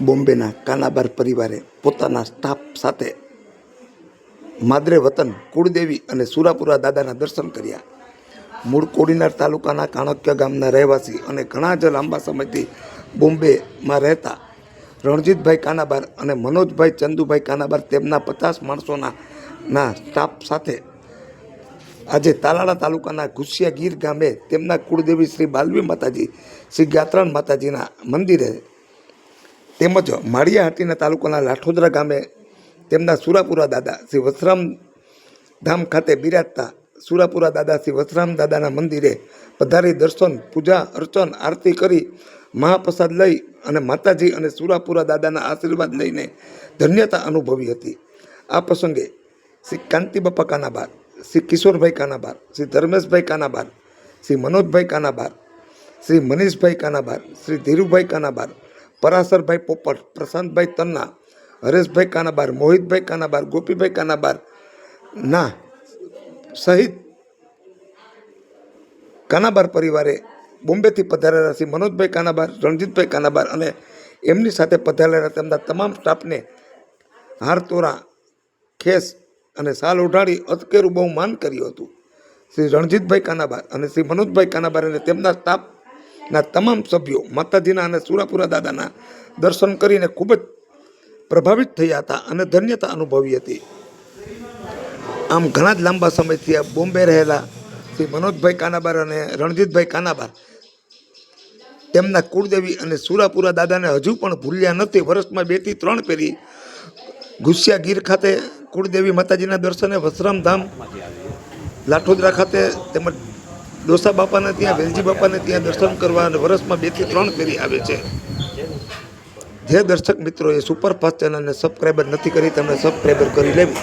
બોમ્બેના કાનાબાર પરિવારે પોતાના સ્ટાફ સાથે માદરે વતન કુળદેવી અને સુરાપુરા દાદાના દર્શન કર્યા. મૂળ કોડીનાર તાલુકાના કાણક્યા ગામના રહેવાસી અને ઘણા જ લાંબા સમયથી બોમ્બેમાં રહેતા રણજીતભાઈ કાનાબાર અને મનોજભાઈ ચંદુભાઈ કાનાબાર તેમના 50 માણસોના સ્ટાફ સાથે આજે તાલાળા તાલુકાના ઘુસિયા ગીર ગામે તેમના કુળદેવી શ્રી બાલવી માતાજી, શ્રી ગાત્રાણ માતાજીના મંદિરે તેમજ માળિયાહાટીના તાલુકાના લાઠોદરા ગામે તેમના સુરાપુરા દાદા શ્રી વસરામ ધામ ખાતે બિરાજતા સુરાપુરા દાદા શ્રી વસરામ દાદાના મંદિરે પધારી દર્શન, પૂજા અર્ચન, આરતી કરી મહાપ્રસાદ લઈ અને માતાજી અને સુરાપુરા દાદાના આશીર્વાદ લઈને ધન્યતા અનુભવી હતી. આ પ્રસંગે શ્રી કાંતિબાપા કાનાબાર, શ્રી કિશોરભાઈ કાનાબાર, શ્રી ધર્મેશભાઈ કાનાબાર, શ્રી મનોજભાઈ કાનાબાર, શ્રી મનીષભાઈ કાનાબાર, શ્રી ધીરુભાઈ કાનાબાર, પરાશરભાઈ પોપટ, પ્રશાંતભાઈ તન્ના, હરેશભાઈ કાનાબાર, મોહિતભાઈ કાનાબાર, ગોપીભાઈ કાનાબાર ના સહિત કાનાબાર પરિવારે બોમ્બેથી પધારેલા શ્રી મનોજભાઈ કાનાબાર, રણજીતભાઈ કાનાબાર અને એમની સાથે પધારેલા તેમના તમામ સ્ટાફને હાર તોરા, ખેસ અને સાલ ઓઢાડી અતકેરું બહુ માન કર્યું હતું. શ્રી રણજીતભાઈ કાનાબાર અને શ્રી મનોજભાઈ કાનાબાર અને તેમના સ્ટાફના તમામ સભ્યો માતાજીના અને સુરાપુરા દાદાના દર્શન કરીને ખૂબ જ પ્રભાવિત થયા હતા અને ધન્યતા અનુભવી હતી. આમ ઘણા જ લાંબા સમયથી આ બોમ્બે રહેલા શ્રી મનોજભાઈ કાનાબાર અને રણજીતભાઈ કાનાબાર તેમના કુળદેવી અને સુરાપુરા દાદાને હજુ પણ ભૂલ્યા નથી. વર્ષમાં 2 થી 3 ફેરી ઘુસિયા ગીર ખાતે કુળદેવી માતાજીના દર્શને, વસરામ ધામ લાઠોદરા ખાતે તેમજ ડોસા બાપાને ત્યાં, વેલજી બાપાને ત્યાં દર્શન કરવા અને વર્ષમાં 2 થી 3 ફેરી આવે છે. જે દર્શક મિત્રોએ સુપરફાસ્ટ ચેનલને સબસ્ક્રાઈબર નથી કરી તેમને સબસ્ક્રાઈબર કરી લેવી.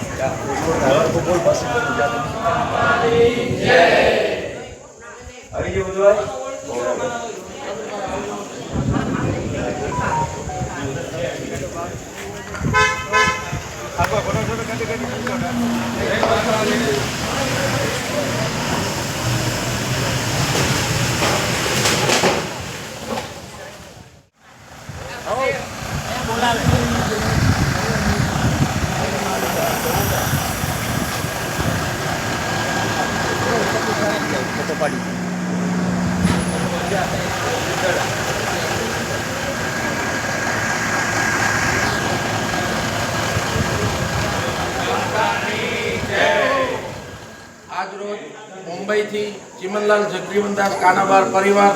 આજરોજ મુંબઈથી ચિમનલાલ જગજીવનદાસ કાનાબાર પરિવાર,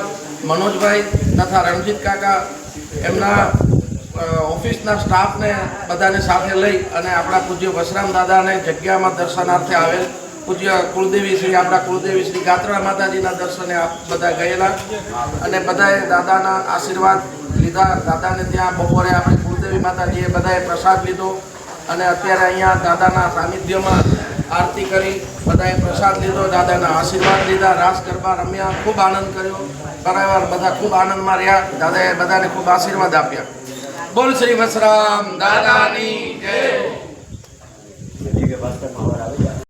મનોજભાઈ તથા રણજીત કાકા એમના ઓફિસના સ્ટાફને બધાને સાથે લઈ અને આપણા પૂજ્ય વસરામ દાદાને જગ્યામાં દર્શનાર્થે આવેલ પૂજ્ય કુળદેવી શ્રી આપણા કુળદેવી શ્રી ગાત્રા માતાજીના દર્શને બધા ગયેલા અને બધાએ દાદાના આશીર્વાદ લીધા. દાદાને ત્યાં બપોરે આપણી કુળદેવી માતાજીએ બધાએ પ્રસાદ લીધો અને અત્યારે અહીંયા દાદાના સાનિધ્યમાં આરતી કરી બધાએ પ્રસાદ લીધો, દાદાના આશીર્વાદ લીધા, રાસ ગરબા રમ્યા, ખૂબ આનંદ કર્યો. પરિવાર બધા ખૂબ આનંદમાં રહ્યા. દાદાએ બધાને ખૂબ આશીર્વાદ આપ્યા. બોલ શ્રી વસરામ દાદાની જય.